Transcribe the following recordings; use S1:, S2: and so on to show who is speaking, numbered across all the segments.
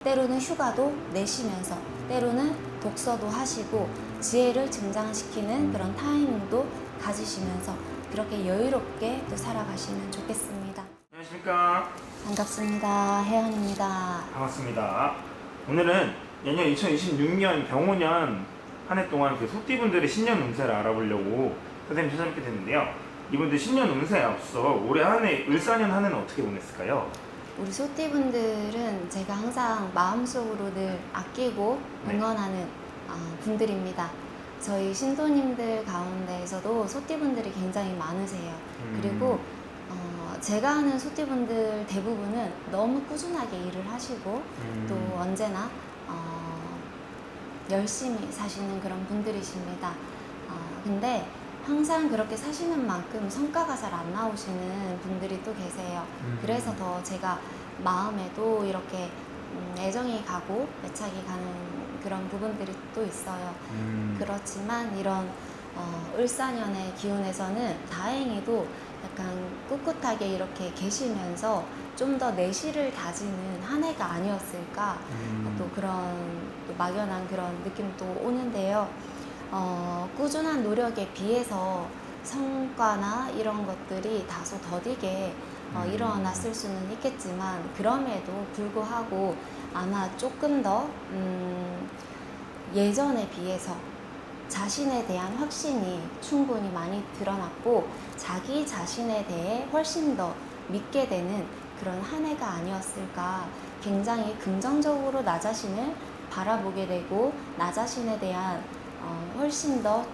S1: 때로는 휴가도 내쉬면서 때로는 독서도 하시고 지혜를 증장시키는 그런 타이밍도 가지시면서 그렇게 여유롭게 또 살아가시면 좋겠습니다.
S2: 안녕하십니까.
S1: 반갑습니다. 혜연입니다.
S2: 반갑습니다. 오늘은 내년 2026년 병오년 한 해 동안 그 소띠분들의 신년 운세를 알아보려고 선생님 찾아뵙게 됐는데요. 이분들 신년 운세에 앞서 올해 한 해 을사년 한 해는 어떻게 보냈을까요?
S1: 우리 소띠분들은 제가 항상 마음속으로 늘 아끼고 응원하는 분들입니다. 저희 신도님들 가운데에서도 소띠분들이 굉장히 많으세요. 그리고 제가 아는 소띠분들 대부분은 너무 꾸준하게 일을 하시고 또 언제나 열심히 사시는 그런 분들이십니다. 근데 항상 그렇게 사시는 만큼 성과가 잘 안 나오시는 분들이 또 계세요. 그래서 더 제가 마음에도 이렇게 애정이 가고 애착이 가는 그런 부분들이 또 있어요. 그렇지만 이런 을사년의 기운에서는 다행히도 약간 꿋꿋하게 이렇게 계시면서 좀 더 내실을 다지는 한 해가 아니었을까 또 그런 또 막연한 그런 느낌도 오는데요. 꾸준한 노력에 비해서 성과나 이런 것들이 다소 더디게 일어났을 수는 있겠지만 그럼에도 불구하고 아마 조금 더 예전에 비해서 자신에 대한 확신이 충분히 많이 드러났고 자기 자신에 대해 훨씬 더 믿게 되는 그런 한 해가 아니었을까. 굉장히 긍정적으로 나 자신을 바라보게 되고 나 자신에 대한 훨씬 더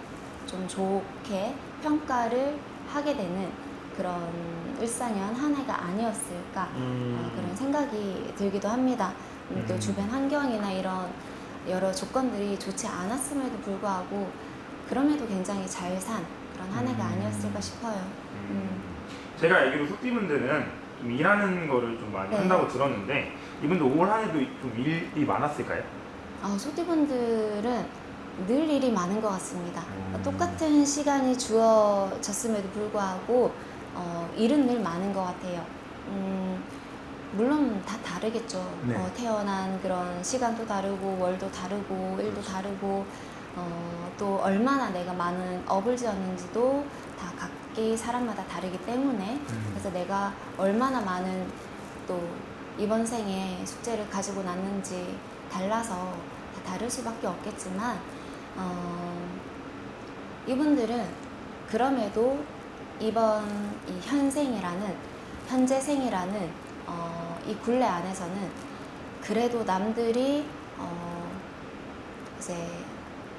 S1: 좀 좋게 평가를 하게 되는 그런 을사년 한 해가 아니었을까 그런 생각이 들기도 합니다. 또 주변 환경이나 이런 여러 조건들이 좋지 않았음에도 불구하고 그럼에도 굉장히 잘 산 그런 한 해가 아니었을까 싶어요.
S2: 제가 알기로 소띠분들은 좀 일하는 거를 좀 많이
S1: 네.
S2: 한다고 들었는데 이분들 올 한 해도 좀 일이 많았을까요?
S1: 소띠분들은 늘 일이 많은 것 같습니다. 똑같은 시간이 주어졌음에도 불구하고 일은 늘 많은 것 같아요. 물론 다 다르겠죠.
S2: 네.
S1: 태어난 그런 시간도 다르고 월도 다르고 일도 다르고 또 얼마나 내가 많은 업을 지었는지도 다 각기 사람마다 다르기 때문에 그래서 내가 얼마나 많은 또 이번 생에 숙제를 가지고 났는지 달라서 다 다를 수밖에 없겠지만 이분들은 그럼에도 이번 이 현재 생이라는 이 굴레 안에서는 그래도 남들이 이제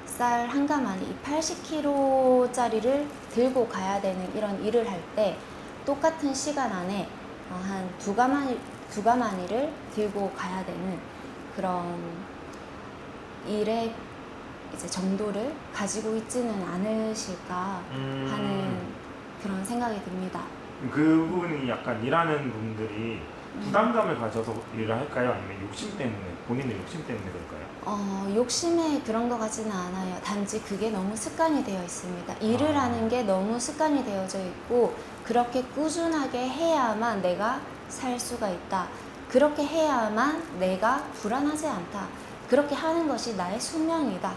S1: 쌀 한 가마니 이 80kg짜리를 들고 가야 되는 이런 일을 할 때 똑같은 시간 안에 한 두 가마니를 들고 가야 되는 그런 일의 이제 정도를 가지고 있지는 않으실까 하는 그런 생각이 듭니다.
S2: 그분이 약간 일하는 분들이 부담감을 가져서 일을 할까요? 아니면 욕심 때문에, 본인의 욕심 때문에 그럴까요?
S1: 욕심에 그런 것 같지는 않아요. 단지 그게 너무 습관이 되어 있습니다. 일을 하는 게 너무 습관이 되어져 있고 그렇게 꾸준하게 해야만 내가 살 수가 있다. 그렇게 해야만 내가 불안하지 않다. 그렇게 하는 것이 나의 숙명이다.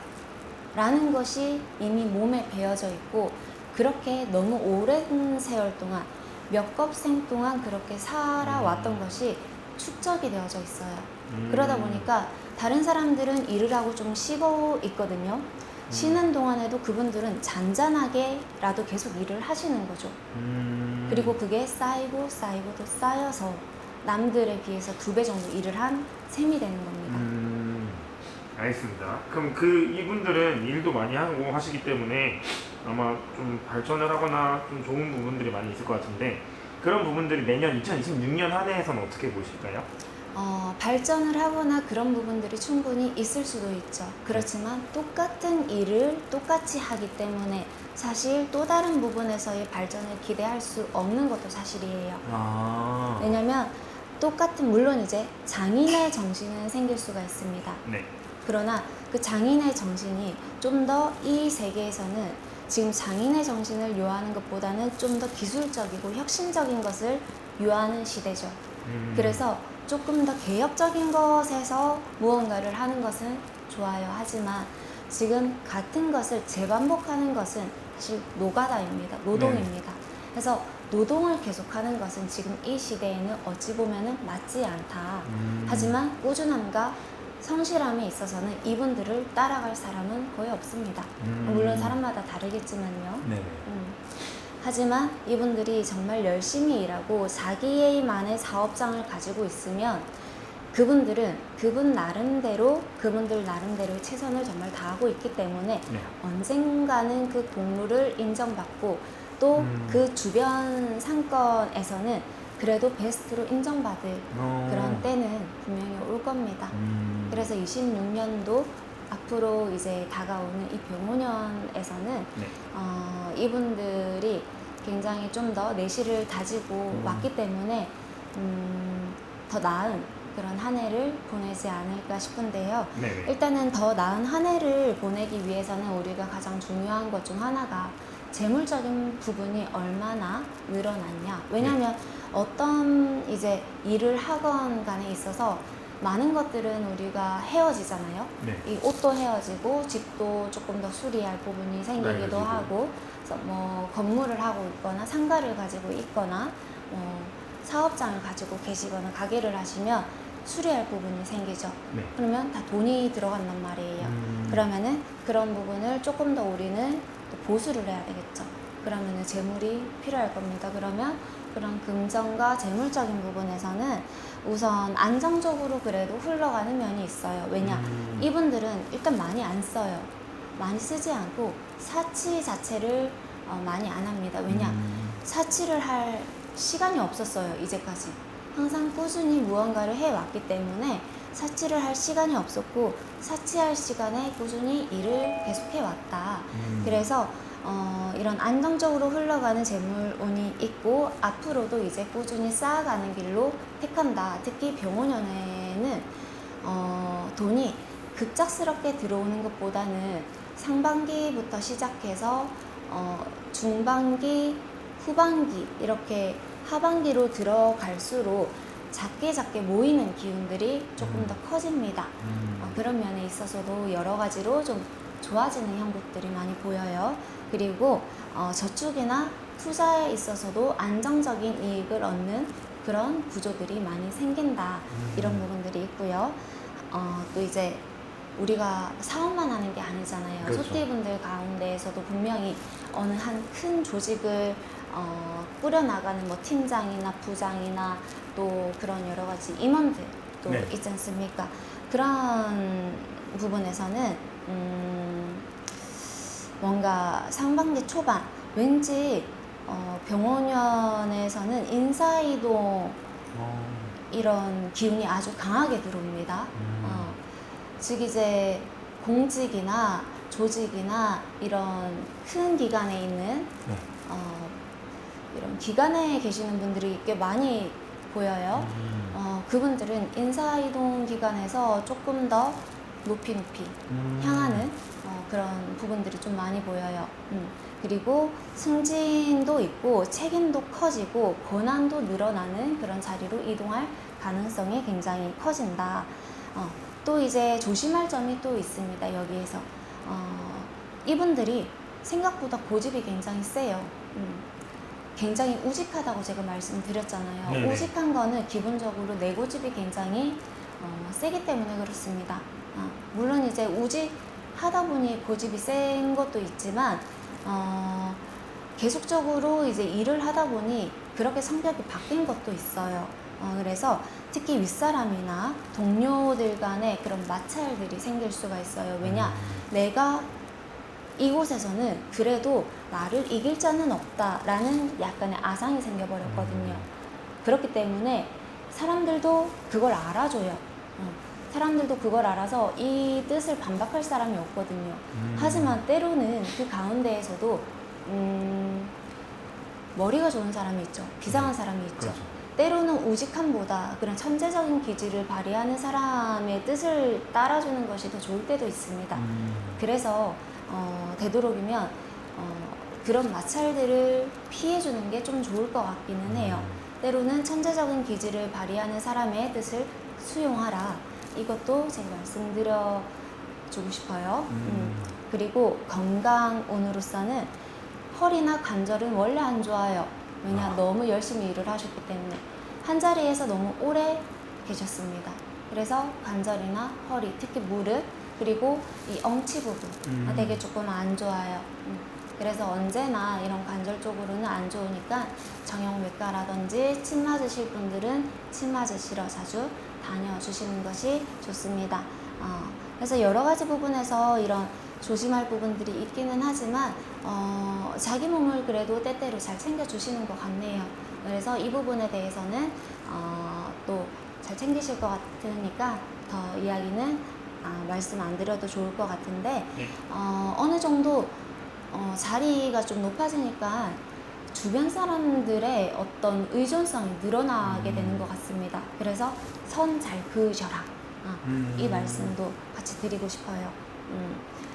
S1: 라는 것이 이미 몸에 배어져 있고 그렇게 너무 오랜 세월 동안 몇 겁생 동안 그렇게 살아왔던 것이 축적이 되어져 있어요. 그러다 보니까 다른 사람들은 일을 하고 좀 쉬고 있거든요. 쉬는 동안에도 그분들은 잔잔하게라도 계속 일을 하시는 거죠. 그리고 그게 쌓이고 또 쌓여서 남들에 비해서 2배 정도 일을 한 셈이 되는 겁니다.
S2: 알겠습니다. 그럼 이분들은 일도 많이 하고 하시기 때문에 아마 좀 발전을 하거나 좀 좋은 부분들이 많이 있을 것 같은데 그런 부분들이 내년 2026년 한 해에서는 어떻게 보실까요?
S1: 발전을 하거나 그런 부분들이 충분히 있을 수도 있죠. 그렇지만 똑같은 일을 똑같이 하기 때문에 사실 또 다른 부분에서의 발전을 기대할 수 없는 것도 사실이에요. 왜냐면 물론 이제 장인의 정신은 생길 수가 있습니다.
S2: 네.
S1: 그러나 그 장인의 정신이 좀 더 이 세계에서는 지금 장인의 정신을 요하는 것보다는 좀 더 기술적이고 혁신적인 것을 요하는 시대죠. 그래서 조금 더 개혁적인 것에서 무언가를 하는 것은 좋아요. 하지만 지금 같은 것을 재반복하는 것은 사실 노가다입니다. 노동입니다. 그래서 노동을 계속하는 것은 지금 이 시대에는 어찌 보면은 맞지 않다. 하지만 꾸준함과 성실함에 있어서는 이분들을 따라갈 사람은 거의 없습니다. 물론 사람마다 다르겠지만요.
S2: 네네.
S1: 하지만 이분들이 정말 열심히 일하고 자기만의 사업장을 가지고 있으면 그분들은 그분들 나름대로의 최선을 정말 다하고 있기 때문에
S2: 네.
S1: 언젠가는 그 공로를 인정받고 또 그 주변 상권에서는 그래도 베스트로 인정받을 그런 때는 분명히 올 겁니다. 그래서 26년도 앞으로 이제 다가오는 이 병오년에서는
S2: 네.
S1: 이분들이 굉장히 좀 더 내실을 다지고 왔기 때문에 더 나은 그런 한 해를 보내지 않을까 싶은데요.
S2: 네네.
S1: 일단은 더 나은 한 해를 보내기 위해서는 우리가 가장 중요한 것 중 하나가 재물적인 부분이 얼마나 늘어났냐. 왜냐하면 어떤 이제 일을 하건 간에 있어서 많은 것들은 우리가 헤어지잖아요.
S2: 네.
S1: 이 옷도 헤어지고 집도 조금 더 수리할 부분이 생기기도
S2: 네,
S1: 하고, 그래서 뭐 건물을 하고 있거나 상가를 가지고 있거나 사업장을 가지고 계시거나 가게를 하시면 수리할 부분이 생기죠.
S2: 네.
S1: 그러면 다 돈이 들어간단 말이에요. 그러면은 그런 부분을 조금 더 우리는 또 보수를 해야 되겠죠. 그러면은 재물이 필요할 겁니다. 그러면 그런 금전과 재물적인 부분에서는 우선 안정적으로 그래도 흘러가는 면이 있어요. 왜냐? 이분들은 일단 많이 안 써요. 많이 쓰지 않고 사치 자체를 많이 안 합니다. 왜냐? 사치를 할 시간이 없었어요. 이제까지. 항상 꾸준히 무언가를 해왔기 때문에 사치를 할 시간이 없었고 사치할 시간에 꾸준히 일을 계속해왔다. 그래서 이런 안정적으로 흘러가는 재물운이 있고 앞으로도 이제 꾸준히 쌓아가는 길로 택한다. 특히 병오년에는 돈이 급작스럽게 들어오는 것보다는 상반기부터 시작해서 중반기, 후반기 이렇게 하반기로 들어갈수록 작게 모이는 기운들이 조금 더 커집니다. 그런 면에 있어서도 여러 가지로 좀 좋아지는 형국들이 많이 보여요. 그리고 저축이나 투자에 있어서도 안정적인 이익을 얻는 그런 구조들이 많이 생긴다. 이런 부분들이 있고요. 또 이제 우리가 사업만 하는 게 아니잖아요.
S2: 그렇죠.
S1: 소띠분들 가운데에서도 분명히 어느 한 큰 조직을 꾸려나가는 뭐 팀장이나 부장이나 또 그런 여러 가지 임원들도
S2: 네.
S1: 있지 않습니까? 그런 부분에서는 뭔가 상반기 초반 왠지 병오년에서는 인사이동 이런 기운이 아주 강하게 들어옵니다. 즉 이제 공직이나 조직이나 이런 큰 기관에 있는
S2: 네.
S1: 이런 기관에 계시는 분들이 꽤 많이 보여요. 그분들은 인사이동 기관에서 조금 더 높이 향하는 그런 부분들이 좀 많이 보여요. 그리고 승진도 있고 책임도 커지고 권한도 늘어나는 그런 자리로 이동할 가능성이 굉장히 커진다. 또 이제 조심할 점이 또 있습니다. 여기에서 이분들이 생각보다 고집이 굉장히 세요. 굉장히 우직하다고 제가 말씀드렸잖아요.
S2: 네네.
S1: 우직한 거는 기본적으로 내 고집이 굉장히 세기 때문에 그렇습니다. 물론 이제 우직하다 보니 고집이 센 것도 있지만 계속적으로 이제 일을 하다 보니 그렇게 성격이 바뀐 것도 있어요. 그래서 특히 윗사람이나 동료들 간에 그런 마찰들이 생길 수가 있어요. 왜냐? 내가 이곳에서는 그래도 나를 이길 자는 없다라는 약간의 아상이 생겨버렸거든요. 그렇기 때문에 사람들도 그걸 알아줘요. 사람들도 그걸 알아서 이 뜻을 반박할 사람이 없거든요. 하지만 때로는 그 가운데에서도 머리가 좋은 사람이 있죠. 비상한 사람이 있죠.
S2: 그렇죠.
S1: 때로는 우직함보다 그런 천재적인 기질을 발휘하는 사람의 뜻을 따라주는 것이 더 좋을 때도 있습니다. 그래서 되도록이면 그런 마찰들을 피해주는 게 좀 좋을 것 같기는 해요. 때로는 천재적인 기질을 발휘하는 사람의 뜻을 수용하라. 이것도 제가 말씀드려 주고 싶어요. 그리고 건강운으로서는 허리나 관절은 원래 안 좋아요. 왜냐, 너무 열심히 일을 하셨기 때문에 한 자리에서 너무 오래 계셨습니다. 그래서 관절이나 허리, 특히 무릎, 그리고 이 엉치 부분 되게 조금 안 좋아요. 그래서 언제나 이런 관절 쪽으로는 안 좋으니까 정형외과라든지 침 맞으실 분들은 침 맞으시러 자주 다녀주시는 것이 좋습니다. 그래서 여러 가지 부분에서 이런 조심할 부분들이 있기는 하지만 자기 몸을 그래도 때때로 잘 챙겨주시는 것 같네요. 그래서 이 부분에 대해서는 또 잘 챙기실 것 같으니까 더 이야기는 말씀 안 드려도 좋을 것 같은데
S2: 네.
S1: 어느 정도 자리가 좀 높아지니까 주변 사람들의 어떤 의존성이 늘어나게 되는 것 같습니다. 그래서 선 잘 그으셔라. 이 말씀도 같이 드리고 싶어요.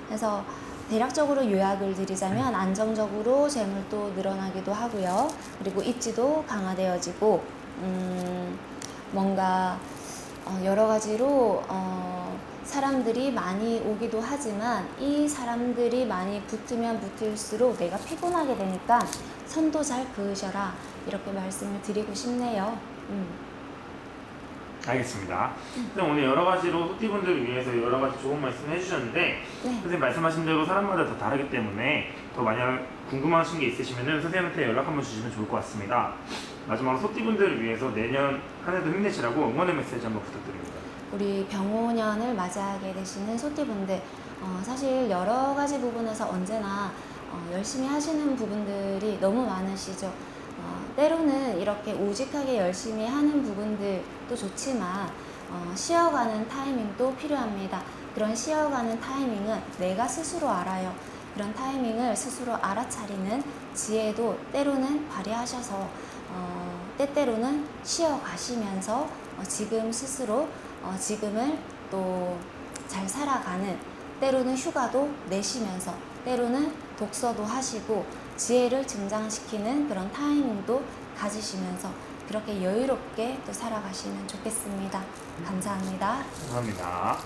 S1: 그래서 대략적으로 요약을 드리자면 안정적으로 재물도 늘어나기도 하고요. 그리고 입지도 강화되어지고 뭔가 여러 가지로 사람들이 많이 오기도 하지만 이 사람들이 많이 붙으면 붙을수록 내가 피곤하게 되니까 선도 잘 그으셔라. 이렇게 말씀을 드리고 싶네요.
S2: 알겠습니다. 그럼 오늘 여러 가지로 소띠분들을 위해서 여러 가지 좋은 말씀 해주셨는데
S1: 네.
S2: 선생님 말씀하신 대로 사람마다 다 다르기 때문에 더 만약 궁금하신 게 있으시면 선생님한테 연락 한번 주시면 좋을 것 같습니다. 마지막으로 소띠분들을 위해서 내년 한 해도 힘내시라고 응원의 메시지 한번 부탁드립니다.
S1: 우리 병오년을 맞이하게 되시는 소띠분들 사실 여러 가지 부분에서 언제나 열심히 하시는 부분들이 너무 많으시죠. 때로는 이렇게 우직하게 열심히 하는 부분들도 좋지만 쉬어가는 타이밍도 필요합니다. 그런 쉬어가는 타이밍은 내가 스스로 알아요. 그런 타이밍을 스스로 알아차리는 지혜도 때로는 발휘하셔서 때때로는 쉬어가시면서 지금 스스로 지금을 또 잘 살아가는, 때로는 휴가도 내시면서 때로는 독서도 하시고 지혜를 증장시키는 그런 타이밍도 가지시면서 그렇게 여유롭게 또 살아가시면 좋겠습니다. 감사합니다.
S2: 감사합니다.